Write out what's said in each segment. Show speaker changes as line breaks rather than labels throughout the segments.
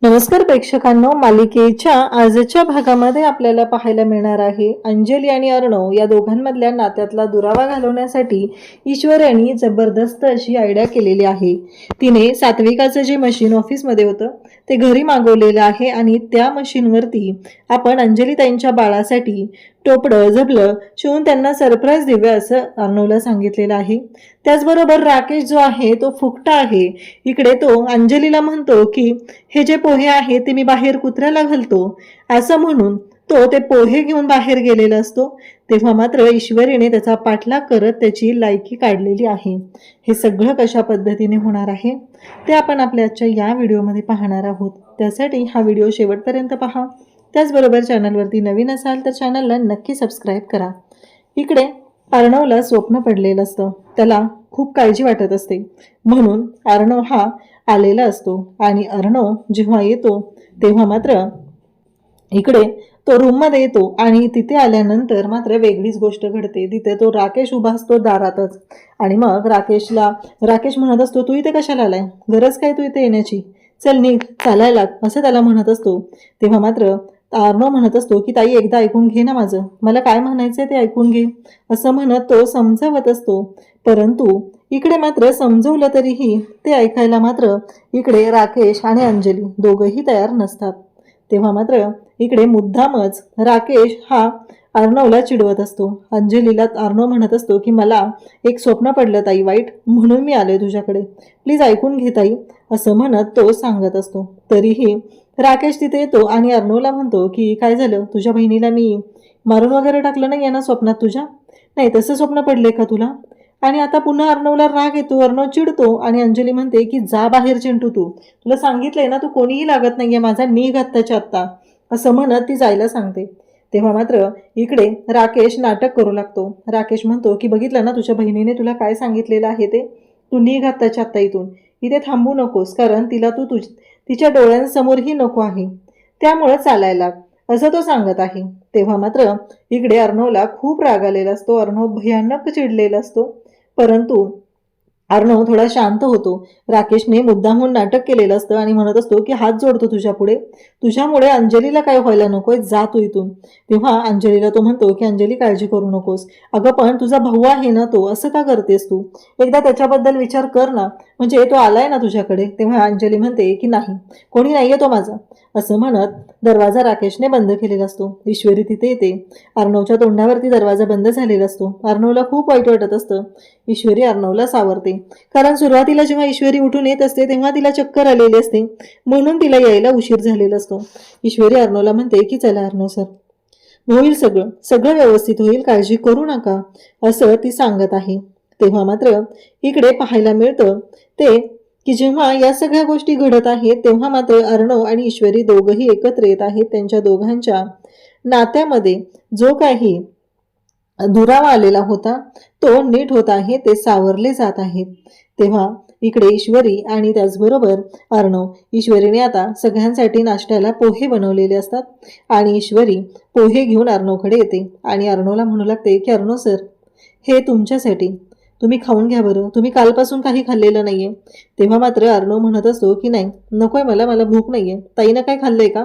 नमस्कार प्रेक्षकांनो, मालिकेच्या आजच्या भागामध्ये आपल्याला पाहायला मिळणार आहे अंजली आणि अर्णव या दोघांमधल्या नात्यातला दुरावा घालवण्यासाठी ईश्वरीने जबरदस्त अशी आयडिया केलेली आहे। तिने सात्विकाचं जे मशीन ऑफिसमध्ये होतं ते घरी मागवलेलं आहे आणि त्या मशीनवरती आपण अंजली ताईंच्या बाळासाठी टोपडं झबलं शिवून त्यांना सरप्राईज देऊया असं अर्णवला सांगितलेलं आहे। त्याचबरोबर राकेश जो आहे तो फुकटा आहे। इकडे तो अंजलीला म्हणतो की हे जे पोहे आहे ते मी बाहेर कुत्र्याला घालतो असं म्हणून तो ते पोहे घेऊन बाहेर गेलेला असतो। तेव्हा मात्र ईश्वरीने त्याचा पाठलाग करत त्याची लायकी काढलेली आहे। हे सगळं कशा पद्धतीने होणार आहे ते आपण आपल्या आजच्या या व्हिडिओमध्ये पाहणार आहोत। त्यासाठी हा व्हिडिओ शेवटपर्यंत पहा। त्याचबरोबर चॅनलवरती नवीन असाल तर चॅनलला नक्की सबस्क्राईब करा। इकडे अर्णवला स्वप्न पडलेलं असतं, त्याला खूप काळजी वाटत असते, म्हणून अर्णव हा आलेला असतो आणि अर्णव जेव्हा येतो तेव्हा मात्र इकडे तो रूममध्ये येतो आणि तिथे आल्यानंतर मात्र वेगळीच गोष्ट घडते। तिथे तो राकेश उभा असतो दारातच आणि मग राकेश म्हणत असतो, तू इथे कशाला आलाय, गरज काय तू इथे येण्याची, चल निघ, चालायला लाग, असं त्याला म्हणत असतो। तेव्हा मात्र अर्णव म्हणत असतो की ताई एकदा ऐकून घे ना माझं, मला काय म्हणायचंय ते ऐकून घे असं म्हणत तो समजावत असतो। परंतु इकडे मात्र समजवलं तरीही ते ऐकायला मात्र इकडे राकेश आणि अंजली दोघंही तयार नसतात। तेव्हा मात्र इकडे मुद्दामच राकेश हा अर्णवला चिडवत असतो। अंजलीला अर्णव म्हणत असतो की मला एक स्वप्न पडलं ताई वाईट, म्हणून मी आलोय तुझ्याकडे, प्लीज ऐकून घे ताई असं म्हणत तो सांगत असतो। तरीही राकेश तिथे येतो आणि अर्णवला म्हणतो की काय झालं, तुझ्या बहिणीला मी मारून वगैरे टाकलं नाही ना स्वप्नात तुझ्या, नाही तसं स्वप्न पडले का तुला? आणि आता पुन्हा अर्णवला राग येतो, अर्णव चिडतो आणि अंजली म्हणते की जा बाहेर चिंटू, तुला सांगितलंय ना तू कोणीही लागत नाहीये माझा, निघ आत्ताच्या आत्ता असं म्हणत ती जायला सांगते। तेव्हा मात्र इकडे राकेश नाटक करू लागतो। राकेश म्हणतो की बघितलं ना तुझ्या बहिणीने तुला काय सांगितलेलं आहे ते, तू निघ आत्ताच्या आत्ता इथून, इथे थांबू नकोस, कारण तिला तू तिच्या डोळ्यांसमोरही नको आहे, त्यामुळे चालायला असं तो सांगत आहे। तेव्हा मात्र इकडे अर्णवला खूप राग आलेला असतो, अर्णव भयानक चिडलेला असतो। परंतु अर्णव थोडा शांत होतो। राकेशने मुद्दामहून नाटक केलेलं असतं आणि म्हणत असतो की हात जोडतो तुझ्या पुढे, तुझ्यामुळे अंजलीला काय व्हायला नकोय, जा तू इथून। तेव्हा अंजलीला तो म्हणतो की अंजली काळजी करू नकोस, अगं पण तुझा भाऊ आहे ना तो, असं का करतेस तू, एकदा त्याच्याबद्दल विचार कर ना, म्हणजे तो आलाय ना तुझ्याकडे। तेव्हा अंजली म्हणते की नाही, कोणी नाहीये तो माझा असं म्हणत दरवाजा राकेशने बंद केलेला असतो। ईश्वरी तिथे येते, अर्णवच्या तोंडावरती दरवाजा बंद झालेला असतो। अर्णवला खूप वाईट वाटत असतं। ईश्वरी अर्णवला सावरते, कारण सुरुवातीला जेव्हा ईश्वरी उठून येत असते तेव्हा तिला चक्कर आलेली असते, म्हणून तिला यायला उशीर झालेला असतो। ईश्वरी अर्णवला म्हणते की चला अर्णव सर, होईल सगळं व्यवस्थित होईल, काळजी करू नका असं ती सांगत आहे। तेव्हा मात्र इकडे पाहायला मिळतं ते की जेव्हा या सगळ्या गोष्टी घडत आहेत तेव्हा मात्र अर्णव आणि ईश्वरी दोघंही एकत्र येत आहेत। त्यांच्या दोघांच्या नात्यामध्ये जो काही दुरावा आलेला होता तो नीट होत आहे, ते सावरले जात आहेत। तेव्हा इकडे ईश्वरी आणि त्याचबरोबर अर्णव, ईश्वरीने आता सगळ्यांसाठी नाश्त्याला पोहे बनवलेले असतात आणि ईश्वरी पोहे घेऊन अर्णवकडे येते आणि अर्णवला म्हणू लागते की अर्णव सर, हे तुमच्यासाठी, तुम्ही खाऊन घ्या बरं, तुम्ही कालपासून काही खाल्लेलं नाहीये। तेव्हा मात्र अर्णव म्हणत असतो की नाही नकोय, मला भूक नाहीये, ताईनं काय खाल्लंय का?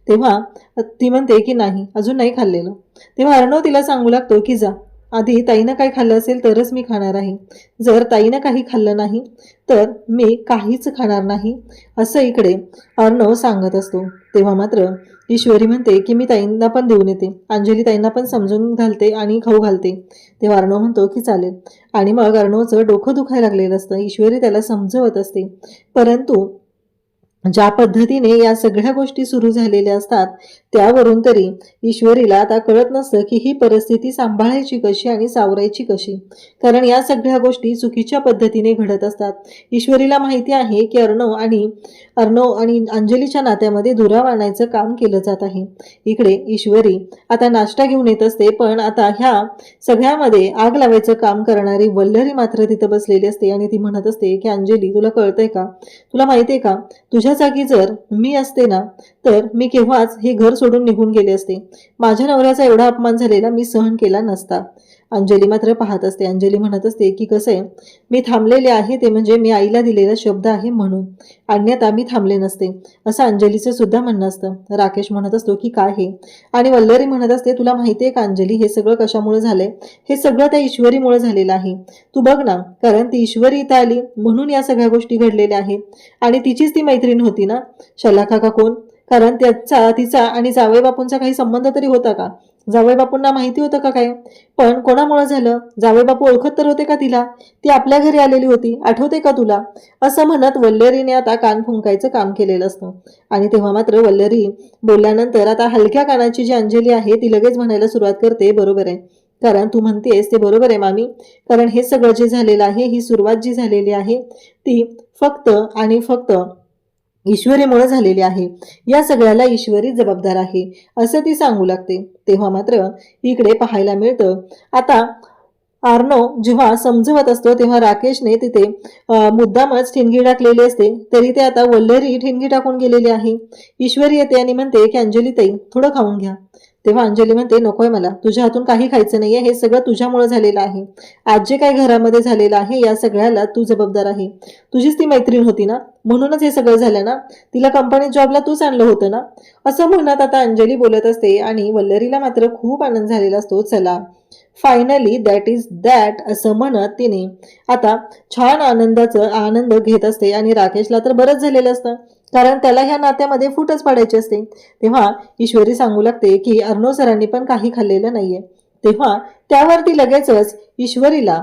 तेव्हा ती म्हणते की नाही अजून नाही खाल्लेलं। तेव्हा अर्णव तिला सांगू लागतो की जा, आधी ताईनं काय खाल्लं असेल तरच मी खाणार आहे, जर ताईनं काही खाल्लं नाही तर मी काहीच खाणार नाही असं इकडे अर्णव सांगत असतो। तेव्हा मात्र ईश्वरी म्हणते की मी ताईंना पण देऊन येते, अंजली ताईंना पण समजून घालते आणि खाऊ घालते। तेव्हा अर्णव म्हणतो की चालेल आणि मग अर्णवचं डोकं दुखायला लागलेलं असतं। ईश्वरी त्याला समजवत असते, परंतु ज्या पद्धतीने या सगळ्या गोष्टी सुरू झालेल्या असतात त्यावरून तरी ईश्वरीला आता कळत नसतं की ही परिस्थिती सांभाळायची कशी आणि सावरायची कशी, कारण या सगळ्या गोष्टी चुकीच्या पद्धतीने घडत असतात। ईश्वरीला माहिती आहे की अर्णव आणि अंजलीच्या नात्यामध्ये दुरावा आणायचं काम केलं जात आहे। इकडे ईश्वरी आता नाश्ता घेऊन येत असते, पण आता ह्या सगळ्यामध्ये आग लावायचं काम करणारी वल्लरी मात्र तिथं बसलेली असते आणि ती म्हणत असते की अंजली तुला कळतंय का, तुला माहितीये का, तुझ्या जागी जर मी असते ना तर मी केव्हाच हे घर सोडून निघून गेले असते, माझ्या नवऱ्याचा एवढा अपमान झालेला मी सहन केला नसता। अंजली मात्र पाहत असते. अंजली म्हणत असते की कसं आहे, मी थांबलेले आहे ते म्हणजे मी आईला दिलेला शब्द आहे म्हणून, अन्यथा मी थांबले नसते, असं अंजलीचं सुद्धा म्हणणं असतं. राकेश म्हणत असतो की काय हे, आणि वल्लरी म्हणत असते तुला माहिती आहे का अंजली, हे सगळं कशामुळे झालंय? हे सगळं त्या ईश्वरीमुळे झालेलं आहे. तू बघ ना, कारण ती ईश्वरी इथं आली म्हणून या सगळ्या गोष्टी घडलेल्या आहेत. आणि तिचीच ती मैत्रीण होती ना शलाका का कोण, कारण त्याचा तिचा आणि जावई बापूंचा काही संबंध तरी होता का? जावई बापूंना माहिती होतं का काय? पण कोणामुळे झालं? जावई बापू ओळखत तर होते का तिला? ती आपल्या घरी आलेली होती, आठवते का तुला? असं म्हणत वल्लरीने आता कान फुंकायचं काम केलेलं असतं. आणि तेव्हा मात्र वल्लरी बोलल्यानंतर आता हलक्या कानाची जी अंजली आहे ती लगेच म्हणायला सुरुवात करते, बरोबर आहे, कारण तू म्हणतेस ते बरोबर आहे मामी, कारण हे सगळं जे झालेलं आहे, ही सुरुवात जी झालेली आहे ती फक्त आणि फक्त ईश्वरीमुळे झालेली आहे. या सगळ्याला ईश्वरी जबाबदार आहे असं ती सांगू लागते. तेव्हा मात्र इकडे पाहायला मिळतं, आता आर्नो जेव्हा समजवत असतो तेव्हा राकेशने तिथे मुद्दामच ठिणगी टाकलेली असते, तरी ते आता वल्लरी ठिणगी टाकून गेलेली आहे. ईश्वरी येते आणि म्हणते की अंजली ताई थोडं खाऊन घ्या. तेव्हा अंजली म्हणते नकोय मला, तुझ्या हातून काही खायचं नाहीये, हे सगळं तुझ्यामुळे झालेलं आहे. आज जे काही घरामध्ये झालेलं आहे या सगळ्याला तू जबाबदार आहे. तुझीच ती मैत्रीण होती ना, म्हणूनच हे सगळं झालं ना, तिला कंपनीत जॉबला तूच आणलं होतं ना, असं म्हणत आता अंजली बोलत असते. आणि वल्लरीला मात्र खूप आनंद झालेला असतो. चला फायनली दॅट इज दॅट असं म्हणत तिने आता छान आनंद घेत असते. आणि राकेशला तर बरंच झालेलं असतं, कारण त्याला ह्या नात्यामध्ये फुटच पाडायची असते. तेव्हा ईश्वरी सांगू लागते की अर्णव सरांनी पण काही खाल्लेलं नाहीये. तेव्हा त्यावरती लगेचच ईश्वरीला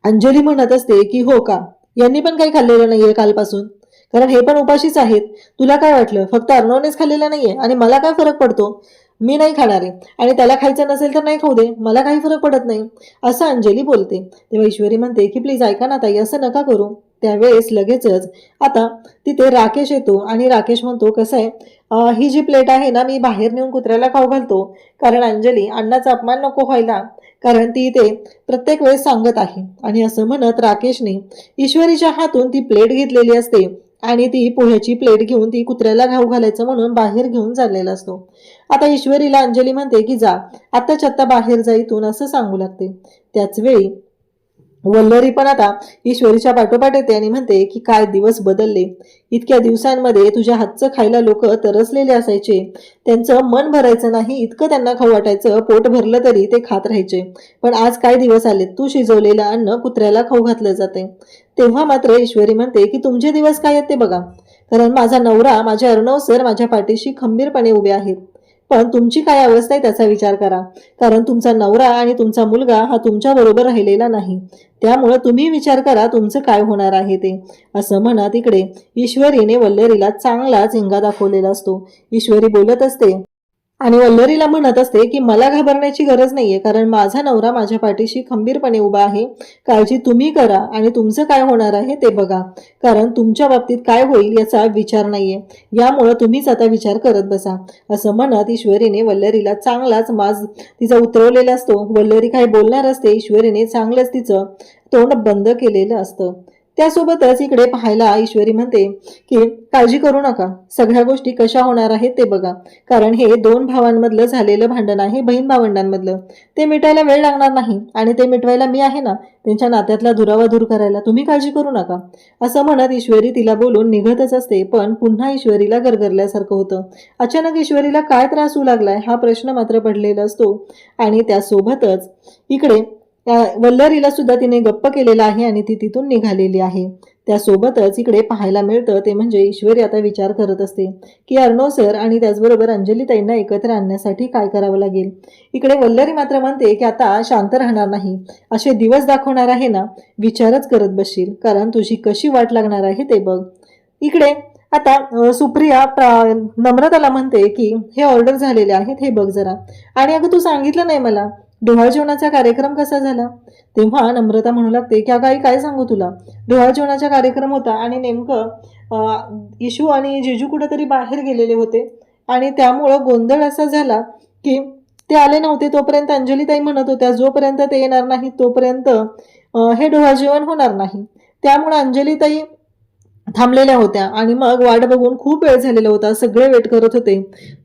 अंजली म्हणत असते की हो का, यांनी पण काही खाल्लेलं नाहीये कालपासून, कारण हे पण उपाशीच आहेत. तुला काय वाटलं फक्त अर्णवनेच खाल्लेलं नाहीये आणि मला काय फरक पडतो? मी नाही खाणार आहे, आणि त्याला खायचं नसेल तर नाही खाऊ दे, मला काही फरक पडत नाही, असं अंजली बोलते. तेव्हा ईश्वरी म्हणते की प्लीज ऐका ना ताई, असं नका करू. त्यावेळेस लगेचच आता तिथे राकेश येतो आणि राकेश म्हणतो कसं आहे, ही जी प्लेट आहे ना मी बाहेर नेऊन कुत्र्याला खाऊ घालतो, कारण अंजली अण्णाचा अपमान नको व्हायला, कारण ती ते प्रत्येक वेळेस सांगत आहे. आणि असं म्हणत राकेशने ईश्वरीच्या हातून ती प्लेट घेतलेली असते आणि ती पोह्याची प्लेट घेऊन ती कुत्र्याला घाऊ घालायचं म्हणून बाहेर घेऊन चाललेला असतो. आता ईश्वरीला अंजली म्हणते की जा आत्ताच्या आत्ता बाहेर जा इथून, असं सांगू लागते. त्याच वेळी वल्लरी पण आता ईश्वरीच्या पाठोपाठ येते आणि म्हणते की काय दिवस बदलले. इतक्या दिवसांमध्ये तुझ्या हातचं खायला लोक तरसलेले असायचे, त्यांचं मन भरायचं नाही इतकं त्यांना खाऊ वाटायचं, पोट भरलं तरी ते खात राहायचे, पण आज काय दिवस आले, तू शिजवलेलं अन्न कुत्र्याला खाऊ घातलं जाते. तेव्हा मात्र ईश्वरी म्हणते की तुमचे दिवस काय आहेत ते बघा, कारण माझा नवरा माझे अर्णव सर माझ्या पाठीशी खंबीरपणे उभे आहेत, पण तुमची काय अवस्था आहे त्याचा विचार करा, कारण तुमचा नवरा आणि तुमचा मुलगा हा तुमच्या बरोबर राहिलेला नाही, त्यामुळे तुम्ही विचार करा तुमचं काय होणार आहे ते, असं म्हणत इकडे ईश्वरीने वल्लरीला चांगला झिंगा दाखवलेला असतो. ईश्वरी बोलत असते आणि वल्लरीला म्हणत असते की मला घाबरण्याची गरज नाहीये, कारण माझा नवरा माझ्या पाठीशी खंबीरपणे उभा आहे, काळजी तुम्ही करा आणि तुमचं काय होणार आहे ते बघा, कारण तुमच्या बाबतीत काय होईल याचा विचार नाहीये, यामुळे तुम्हीच आता विचार करत बसा, असं म्हणत ईश्वरीने वल्लरीला चांगलाच माज तिचा उतरवलेला असतो. वल्लरी काय बोलणार असते, ईश्वरीने चांगलंच तिचं तोंड बंद केलेलं असतं. त्यासोबतच इकडे पाहायला ईश्वरी म्हणते की काळजी करू नका, सगळ्या गोष्टी कशा होणार आहेत ते बघा, कारण हे दोन भावांमधलं झालेलं भांडण आहे, बहीण भावंडांमधलं, ते मिटायला वेळ लागणार नाही आणि ते मिटवायला मी आहे ना, त्यांच्या नात्यातला दुरावा दूर करायला, तुम्ही काळजी करू नका, असं म्हणत ईश्वरी तिला बोलून निघतच असते. पण पुन्हा ईश्वरीला गरगरल्यासारखं होतं. अचानक ईश्वरीला काय त्रास होऊ लागलाय हा प्रश्न मात्र पडलेला असतो. आणि त्यासोबतच इकडे वल्लरीला सुद्धा तिने गप्प केलेला आहे आणि ती तिथून निघालेली आहे. त्यासोबतच इकडे पाहायला मिळतं ते म्हणजे ईश्वरी आता विचार करत असते की अर्णव सर आणि त्याचबरोबर अंजलीताईंना एकत्र आणण्यासाठी काय करावं लागेल. इकडे वल्लरी मात्र म्हणते की आता शांत राहणार नाही, असे दिवस दाखवणार आहे ना, विचारच करत बसशील, कारण तुझी कशी वाट लागणार आहे ते बघ. इकडे आता सुप्रिया नम्रताला म्हणते की हे ऑर्डर झालेले आहेत हे बघ जरा, आणि अगं तू सांगितलं नाही मला डोहाळ जेवणाचा कार्यक्रम कसा झाला. तेव्हा नम्रता म्हणू लागते की अगं आई काय सांगू तुला, डोहाळ जेवणाचा कार्यक्रम होता आणि नेमकं इशू आणि जिजू कुठेतरी बाहेर गेलेले होते आणि त्यामुळं गोंधळ असा झाला की ते आले नव्हते. तोपर्यंत अंजलीताई म्हणत होत्या जोपर्यंत ते येणार नाही तोपर्यंत हे डोहाळ जेवण होणार नाही, त्यामुळे अंजलीताई थांबलेल्या होत्या आणि मग वाट बघून खूप वेळ झालेला होता, सगळे वेट करत होते,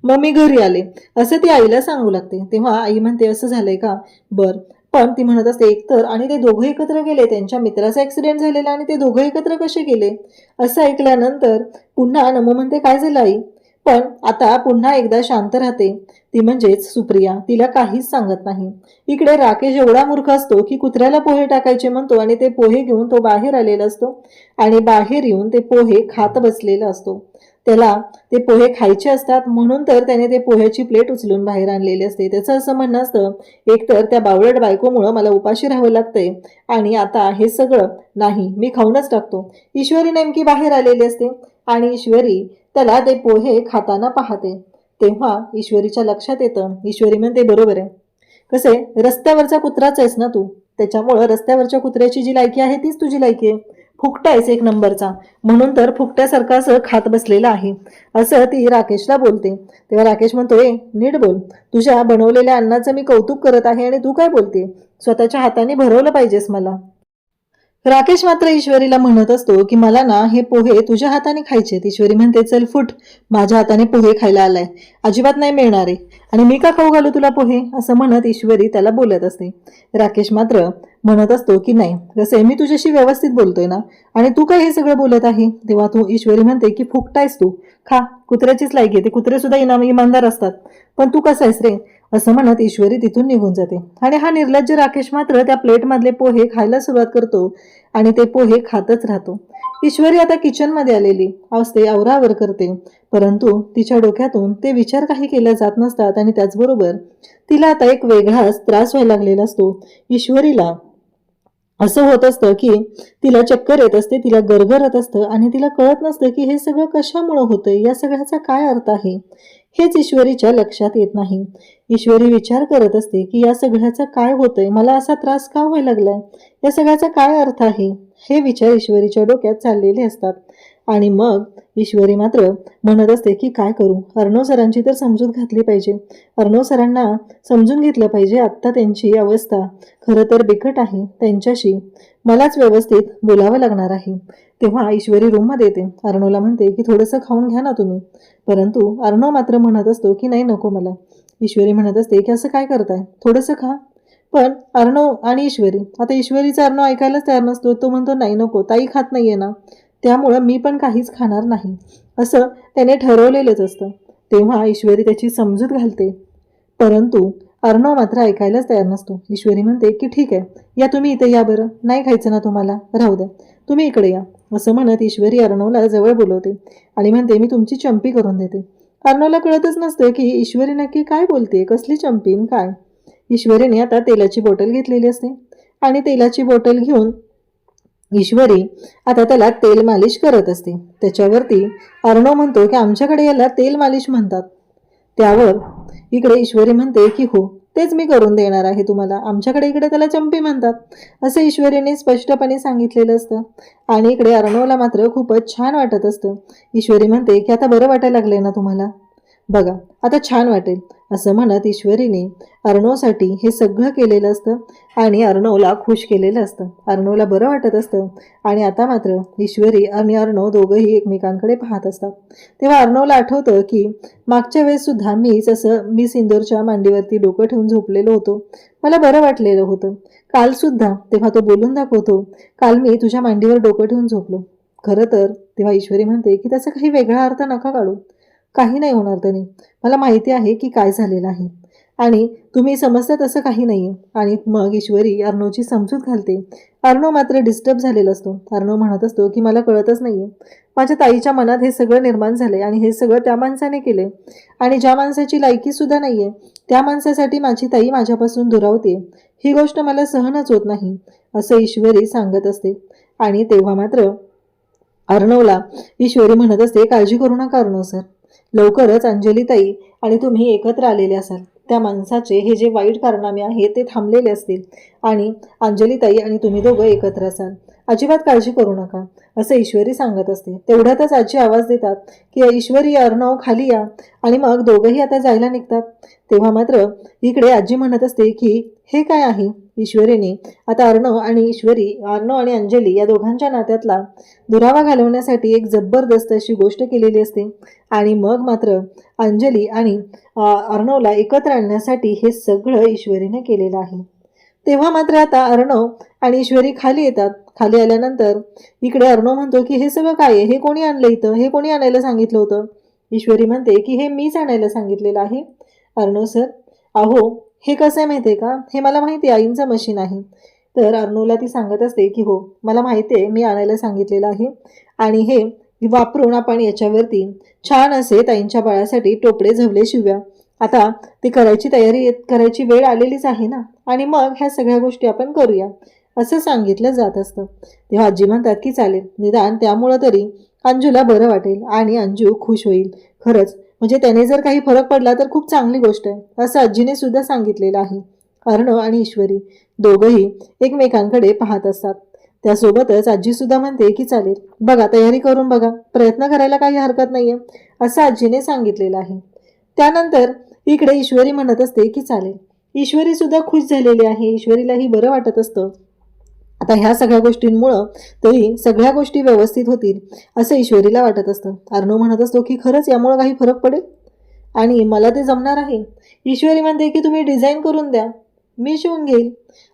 मग मी घरी आले, असं ती आईला सांगू लागते. तेव्हा आई म्हणते असं झालंय का, बर पण ती म्हणत असते एकतर आणि ते दोघं एकत्र गेले, त्यांच्या मित्राचा ॲक्सिडेंट झालेला आणि ते दोघं एकत्र कसे गेले. असं ऐकल्यानंतर पुन्हा नमू म्हणते काय झालं आई. पण आता पुन्हा एकदा शांत राहते. ती म्हणजेच सुप्रिया तिला काहीच सांगत नाही. इकडे राकेश एवढा मूर्ख असतो की कुत्र्याला पोहे टाकायचे म्हणतो आणि ते पोहे घेऊन तो बाहेर आलेला असतो आणि बाहेर येऊन ते पोहे खात बसलेला असतो. त्याला ते पोहे खायचे असतात म्हणून तर त्याने ते पोह्याची प्लेट उचलून बाहेर आणलेली असते. त्याचं असं म्हणणं असतं एकतर त्या बावळट बायकोमुळं मला उपाशी राहावं लागतंय आणि आता हे सगळं नाही मी खाऊनच टाकतो. ईश्वरी नेमकी बाहेर आलेली असते आणि ईश्वरी त्याला ते पोहे खाताना पाहते. तेव्हा ईश्वरीच्या लक्षात येतं. ईश्वरी म्हणते बरोबर आहे, कसे रस्त्यावरचा कुत्राच आहेस ना तू, त्याच्यामुळं रस्त्यावरच्या कुत्र्याची जी लायकी आहे तीच तुझी लायकी आहे. फुकटा आहेस एक नंबरचा, म्हणून तर फुकट्यासारखं असं खात बसलेला आहे असं ती राकेशला बोलते. तेव्हा राकेश म्हणतो नीट बोल, तुझ्या बनवलेल्या अन्नाचं मी कौतुक करत आहे आणि तू काय बोलते, स्वतःच्या हाताने भरवलं पाहिजेस मला. राकेश मात्र ईश्वरीला म्हणत असतो की मला ना हे पोहे तुझ्या हाताने खायचे. ईश्वरी म्हणते चल फुट, माझ्या हाताने पोहे खायला आलाय, अजिबात नाही मिळणार आहे आणि मी का खाऊ घालू तुला पोहे, असं म्हणत ईश्वरी त्याला बोलत असते. राकेश मात्र म्हणत असतो की नाही कसं मी तुझ्याशी व्यवस्थित बोलतोय ना आणि तू काय हे सगळं बोलत आहे. तेव्हा तू ईश्वरी म्हणते की फुकटायस तू, खा, कुत्र्याचीच लायकी आहे, ते कुत्रे सुद्धा इमानदार असतात, पण तू कसा आहेस रे, असं म्हणत ईश्वरी तिथून निघून जाते. आणि हा निर्लज्ज राकेश मात्र त्या प्लेटमधले पोहे खायला सुरुवात करतो आणि ते पोहे खातच राहतो. ईश्वरी आता किचनमध्ये आलेली असते, आवरावर करते, परंतु तिच्या डोक्यातून ते विचार काही केले जात नसतात आणि त्याचबरोबर तिला आता एक वेगळाच त्रास व्हायला लागलेला असतो. ईश्वरीला असं होत असतं की तिला चक्कर येत असते, तिला गरगरत असतं आणि तिला कळत नसतं की हे सगळं कशामुळं होतंय, या सगळ्याचा काय अर्थ आहे, हेच ईश्वरीच्या लक्षात येत नाही. ईश्वरी विचार करत असते की या सगळ्याचा काय होतंय, मला असा त्रास का व्हायला लागलाय, या सगळ्याचा काय अर्थ आहे, हे विचार ईश्वरीच्या डोक्यात चाललेले असतात. आणि मग ईश्वरी मात्र म्हणत असते की काय करू, अर्णव सरांची तर समजूत घातली पाहिजे, अर्णव सरांना समजून घेतलं पाहिजे, आत्ता त्यांची अवस्था खरं तर बिकट आहे, त्यांच्याशी मलाच व्यवस्थित बोलावं लागणार आहे. तेव्हा ईश्वरी रूममध्ये येते. अर्णवला म्हणते की थोडंसं खाऊन घ्या ना तुम्ही, परंतु अर्णव मात्र म्हणत असतो की नाही नको मला. ईश्वरी म्हणत असते की असं काय करताय, थोडंसं खा. पण अर्णव आणि ईश्वरी, आता ईश्वरीचा अर्णव ऐकायलाच तयार नसतो, तो म्हणतो नाही नको, ताई खात नाहीये ना, त्यामुळं मी पण काहीच खाणार नाही असं त्याने ठरवलेलंच असतं. तेव्हा ईश्वरी त्याची समजूत घालते, परंतु अर्णव मात्र ऐकायलाच तयार नसतो. ईश्वरी म्हणते की ठीक आहे, या तुम्ही इथे या बरं, नाही खायचं ना तुम्हाला, राहू द्या, तुम्ही इकडे या, असं म्हणत ईश्वरी अर्णवला जवळ बोलवते आणि म्हणते मी तुमची चंपी करून देते. अर्णवला कळतच नसतं की ईश्वरी नक्की काय बोलते, कसली चंपीन काय. ईश्वरीने आता तेलाची बॉटल घेतलेली असते आणि तेलाची बॉटल घेऊन ईश्वरी आता त्याला तेल मालिश करत असते. त्याच्यावरती अर्णव म्हणतो की आमच्याकडे याला तेल मालिश म्हणतात. त्यावर इकडे ईश्वरी म्हणते की हो तेच मी करून देणार आहे तुम्हाला, आमच्याकडे इकडे त्याला चंपी म्हणतात, असं ईश्वरीने स्पष्टपणे सांगितलेलं असतं. आणि इकडे अर्णवला मात्र खूपच छान वाटत असतं. ईश्वरी म्हणते की आता बरं वाटायला लागलंय ना तुम्हाला, बघा आता छान वाटेल, असं म्हणत ईश्वरीने अर्णवसाठी हे सगळं केलेलं असतं आणि अर्णवला खुश केलेलं असतं. अर्णवला बरं वाटत असतं आणि आता मात्र ईश्वरी आणि अर्णव दोघंही एकमेकांकडे पाहत असतात. तेव्हा अर्णवला आठवतं की मागच्या वेळेस सुद्धा मी सिंदूरच्या मांडीवरती डोकं ठेवून झोपलेलो होतो, मला बरं वाटलेलं होतं, काल सुद्धा तेव्हा तो बोलून दाखवतो काल मी तुझ्या मांडीवर डोकं ठेवून झोपलो. खरं तर तेव्हा ईश्वरी म्हणते की त्याचा काही वेगळा अर्थ नका काढू, काही नाही होणार त्याने, मला माहिती आहे की काय झालेलं आहे आणि तुम्ही समजता तसं काही नाही. आणि मग ईश्वरी अर्णवची समजूत घालते. अर्णव मात्र डिस्टर्ब झालेला असतो. अर्णव म्हणत असतो की मला कळतच नाहीये, माझ्या ताईच्या मनात हे सगळं निर्माण झालंय आणि हे सगळं त्या माणसाने केले आणि ज्या माणसाची लायकी सुद्धा नाहीये त्या माणसासाठी माझी ताई माझ्यापासून दुरावते, ही गोष्ट मला सहनच होत नाही, असं ईश्वरी सांगत असते. आणि तेव्हा मात्र अर्णवला ईश्वरी म्हणत असते काळजी करू नका अर्णव सर, लवकरच अंजलीताई आणि तुम्ही एकत्र आलेले असाल, त्या माणसाचे हे जे वाईट कारनामे आहेत ते थांबलेले असतील आणि अंजलीताई आणि तुम्ही दोघं एकत्र असाल, अजिबात काळजी करू नका, असं ईश्वरी सांगत असते. तेवढ्यातच आजी आवाज देतात की ईश्वरी अर्णव खाली या आणि मग दोघंही आता जायला निघतात. तेव्हा मात्र इकडे आजी म्हणत असते की हे काय आहे. ईश्वरीने आता अर्णव आणि अंजली या दोघांच्या नात्यातला दुरावा घालवण्यासाठी एक जबरदस्त अशी गोष्ट केलेली असते आणि मग मात्र अंजली आणि अर्णवला एकत्र आणण्यासाठी हे सगळं ईश्वरीने केलेलं आहे. तेव्हा मात्र आता अर्णव आणि ईश्वरी खाली येतात. खाली आल्यानंतर इकडे अर्णव म्हणतो की हे सगळं काय आहे, हे कोणी आणलं इथं, हे कोणी आणायला सांगितलं होतं. ईश्वरी म्हणते की हे मीच आणायला सांगितलेलं आहे. अर्णव सर, अहो हे कसं आहे माहिती आहे का, हे मला माहिती आहे आईंचं मशीन आहे. तर अर्णवला ती सांगत असते की हो मला माहिती आहे, मी आणायला सांगितलेलं आहे आणि हे वापरून आपण याच्यावरती छान असे ताईंच्या बाळासाठी टोपडे झवले शिवूया. आता ते करायची वेळ आलेलीच आहे ना, आणि मग ह्या सगळ्या गोष्टी आपण करूया असं सांगितलं जात असतं. तेव्हा आजी म्हणतात की चालेल, निदान त्यामुळं तरी अंजूला बरं वाटेल आणि अंजू खुश होईल. खरंच म्हणजे त्याने जर काही फरक पडला तर खूप चांगली गोष्ट आहे असं आजीने सुद्धा सांगितलेलं आहे. अर्णव आणि ईश्वरी दोघंही एकमेकांकडे पाहत असतात. त्यासोबतच आजी सुद्धा म्हणते की चालेल बघा, तयारी करून बघा, प्रयत्न करायला काही हरकत नाहीये असं आजीने सांगितलेलं आहे. त्यानंतर इकडे ईश्वरी म्हणत असते की चालेल. ईश्वरी सुद्धा खुश झालेली आहे, ईश्वरीलाही बरं वाटत असतं. आता ह्या सगळ्या गोष्टींमुळं तरी सगळ्या गोष्टी व्यवस्थित होतील असं ईश्वरीला वाटत असतं. अर्णव म्हणत असतो की खरंच यामुळं काही फरक पडेल आणि मला ते जमणार आहे. ईश्वरी म्हणते की तुम्ही डिझाईन करून द्या, मी शिवून घेईल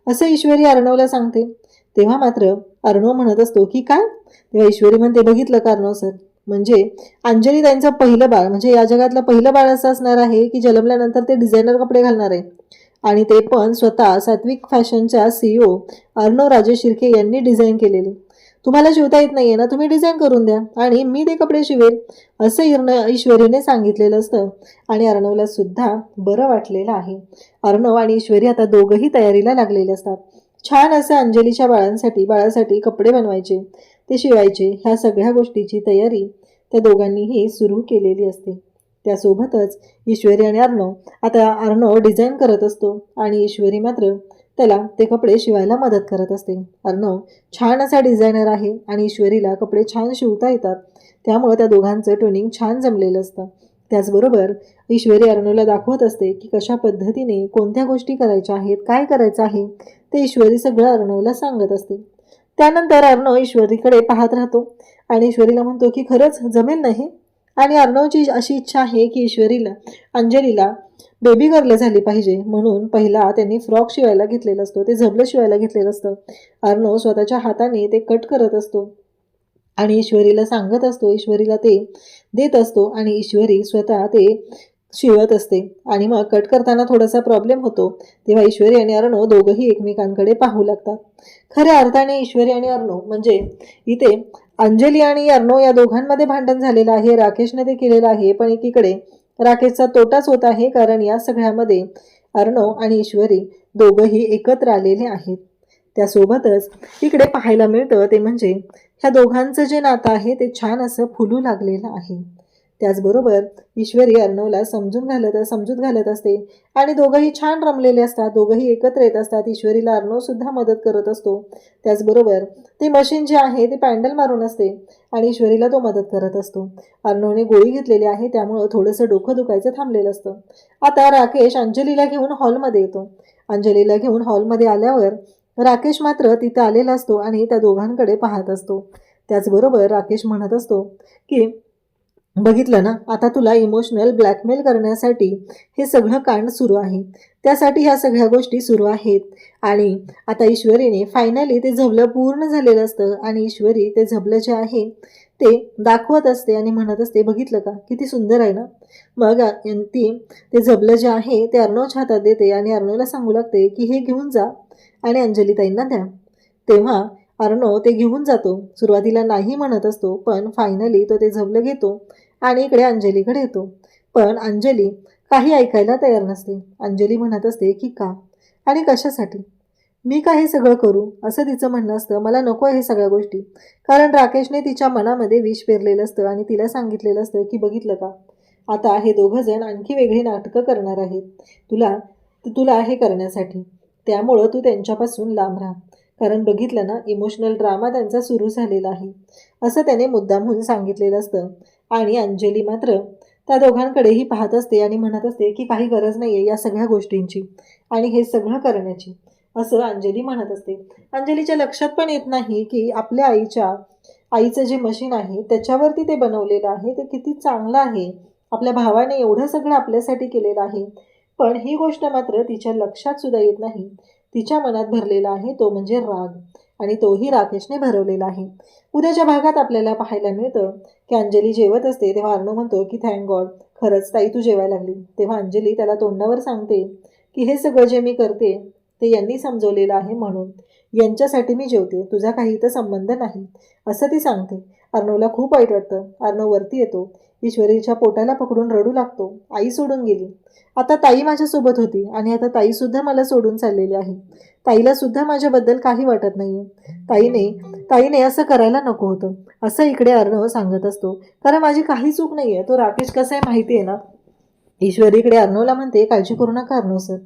असं ईश्वरी अर्णवला सांगते. तेव्हा मात्र अर्णव म्हणत असतो की काय. तेव्हा ईश्वरी म्हणते बघितलं का अर्णव सर, म्हणजे अंजली त्यांचं पहिलं बाळ, म्हणजे या जगातलं पहिलं बाळ असं असणार आहे की जन्मल्यानंतर ते डिझायनर कपडे घालणार आहे, आणि ते पण स्वतः सात्विक फॅशनच्या CEO अर्णव राजेश शिर्के यांनी डिझाईन केलेले. तुम्हाला शिवता येत नाहीये ना, तुम्ही डिझाईन करून द्या आणि मी ते कपडे शिवेल असं ईश्वरीने सांगितलेलं असतं. आणि अर्णवला सुद्धा बरं वाटलेलं आहे. अर्णव आणि ईश्वरी आता दोघंही तयारीला लागलेले असतात. छान असं अंजलीच्या बाळासाठी कपडे बनवायचे, ते शिवायचे, ह्या सगळ्या गोष्टीची तयारी त्या दोघांनीही सुरू केलेली असते. त्यासोबतच ईश्वरी आणि अर्णव डिझाईन करत असतो आणि ईश्वरी मात्र त्याला ते कपडे शिवायला मदत करत असते. अर्णव छान असा डिझायनर आहे आणि ईश्वरीला कपडे छान शिवता येतात, त्यामुळं त्या दोघांचं ट्युनिंग छान जमलेलं असतं. त्याचबरोबर ईश्वरी अर्णवला दाखवत असते की कशा पद्धतीने कोणत्या गोष्टी करायच्या आहेत, काय करायचं आहे ते ईश्वरी सगळं अर्णवला सांगत असते. त्यानंतर अर्णव ईश्वरीकडे पाहत राहतो आणि ईश्वरीला म्हणतो की खरंच जमेल नाही. आणि अर्णवची अशी इच्छा आहे की अंजलीला बेबी गर्ल झाली पाहिजे, म्हणून पहिला त्यांनी फ्रॉक शिवायला घेतलेला असतो, ते झबलं शिवायला घेतलेलं असतं. अर्णव स्वतःच्या हाताने ते कट करत असतो आणि ईश्वरीला सांगत असतो, ईश्वरीला ते देत असतो आणि ईश्वरी स्वतः ते शिवत असते. आणि मग कट करताना थोडासा प्रॉब्लेम होतो, तेव्हा ईश्वरी आणि अर्णव दोघंही एकमेकांकडे पाहू लागतात. खऱ्या अर्थाने ईश्वरी आणि अर्णव म्हणजे इथे अंजली आणि अर्णव या दोघांमध्ये भांडण झालेलं आहे, राकेशने ते केलेलं आहे. पण एकीकडे राकेशचा तोटाच होत आहे, कारण या सगळ्यामध्ये अर्णव आणि ईश्वरी दोघंही एकत्र आलेले आहेत. त्यासोबतच इकडे पाहायला मिळतं ते म्हणजे ह्या दोघांचं जे नातं आहे ते छान असं फुलू लागलेलं आहे. त्याचबरोबर ईश्वरी अर्णवला समजूत घालत असते आणि दोघंही छान रमलेले असतात, दोघंही एकत्र येत असतात. ईश्वरीला अर्णव सुद्धा मदत करत असतो. त्याचबरोबर ते मशीन जे आहे ते पॅन्डल मारून असते आणि ईश्वरीला तो मदत करत असतो. अर्णवने गोळी घेतलेली आहे, त्यामुळं थोडंसं डोकं दुखायचं थांबलेलं असतं. आता राकेश अंजलीला घेऊन हॉलमध्ये येतो. अंजलीला घेऊन हॉलमध्ये आल्यावर राकेश मात्र तिथं आलेला असतो आणि त्या दोघांकडे पाहत असतो. त्याचबरोबर राकेश म्हणत असतो की बघितलं ना, आता तुला इमोशनल ब्लॅकमेल करण्यासाठी हे सगळं कांड सुरू आहे, त्यासाठी ह्या सगळ्या गोष्टी सुरू आहेत. आणि आता ईश्वरीने फायनली ते झबलं पूर्ण झालेलं असतं आणि ईश्वरी ते झबलं जे आहे ते दाखवत असते आणि म्हणत असते बघितलं का किती सुंदर आहे ना. मग ती ते झबलं जे आहे ते अर्णवच्या हातात देते आणि अर्णवला सांगू लागते की हे घेऊन जा आणि अंजलीताईंना द्या. तेव्हा अर्णव ते घेऊन जातो. सुरुवातीला नाही म्हणत असतो, पण फायनली तो ते झबलं घेतो आणि इकडे अंजलीकडे येतो. पण अंजली काही ऐकायला तयार नसते. अंजली म्हणत असते की का आणि कशासाठी, मी का हे सगळं करू असं तिचं म्हणणं असतं. मला नको आहे हे सगळ्या गोष्टी, कारण राकेशने तिच्या मनामध्ये विष पेरलेलं असतं आणि तिला सांगितलेलं असतं की बघितलं का, आता हे दोघं जण आणखी वेगळी नाटकं करणार आहेत तुला हे करण्यासाठी, त्यामुळं तू त्यांच्यापासून लांब राहा, कारण बघितलं ना इमोशनल ड्रामा त्यांचा सुरू झालेला आहे असं त्याने मुद्दामहून सांगितलेलं असतं. आणि अंजली मात्र त्या दोघांकडेही पाहत असते आणि म्हणत असते की काही गरज नाही आहे या सगळ्या गोष्टींची आणि हे सगळं करण्याची, असं अंजली म्हणत असते. अंजलीच्या लक्षात पण येत नाही की आपल्या आईचं जे मशीन आहे त्याच्यावरती ते बनवलेलं आहे ते किती चांगलं आहे, आपल्या भावाने एवढं सगळं आपल्यासाठी केलेलं आहे, पण ही गोष्ट मात्र तिच्या लक्षात सुद्धा येत नाही. तिच्या मनात भरलेला आहे तो म्हणजे राग, आणि तोही राकेशने भरवलेला आहे. उद्याच्या भागात आपल्याला पाहायला मिळतं की अंजली जेवत असते तेव्हा अर्णव म्हणतो की थँक गॉड, खरंच ताई तू जेवायला लागली. तेव्हा अंजली त्याला तोंडावर सांगते की हे सगळं जे मी करते ते यांनी समजवलेलं आहे, म्हणून यांच्यासाठी मी जेवते, तुझा काही इथं संबंध नाही, असं ती सांगते. अर्णवला खूप वाईट वाटतं. अर्णव वरती येतो, ईश्वरीच्या पोटाला पकडून रडू लागतो. आई सोडून गेली, आता ताई माझ्यासोबत होती आणि आता ताईसुद्धा मला सोडून चाललेली आहे. ताईला सुद्धा माझ्याबद्दल काही वाटत नाहीये. ताईने असं करायला नको होतं, असं इकडे अर्णव सांगत असतो. कारण माझी काही चूक नाहीये, तो राकेश कसा आहे माहिती आहे ना. ईश्वरी इकडे अर्णवला म्हणते, काळजी करू नका अर्णव सर,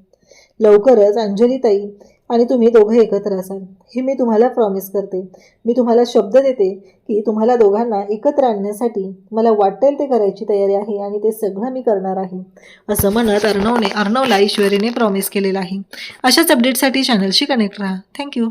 लवकरच अंजली ताई आणि तुम्ही दोघं एकत्र असाल, हे मी तुम्हाला प्रॉमिस करते. मी तुम्हाला शब्द देते की तुम्हाला दोघांना एकत्र आणण्यासाठी मला वाटेल ते करायची तयारी आहे आणि ते सगळं मी करणार आहे, असं म्हणत अर्णवला ईश्वरीने प्रॉमिस केलेलं आहे. अशाच अपडेटसाठी चॅनलशी कनेक्ट राहा. थँक्यू.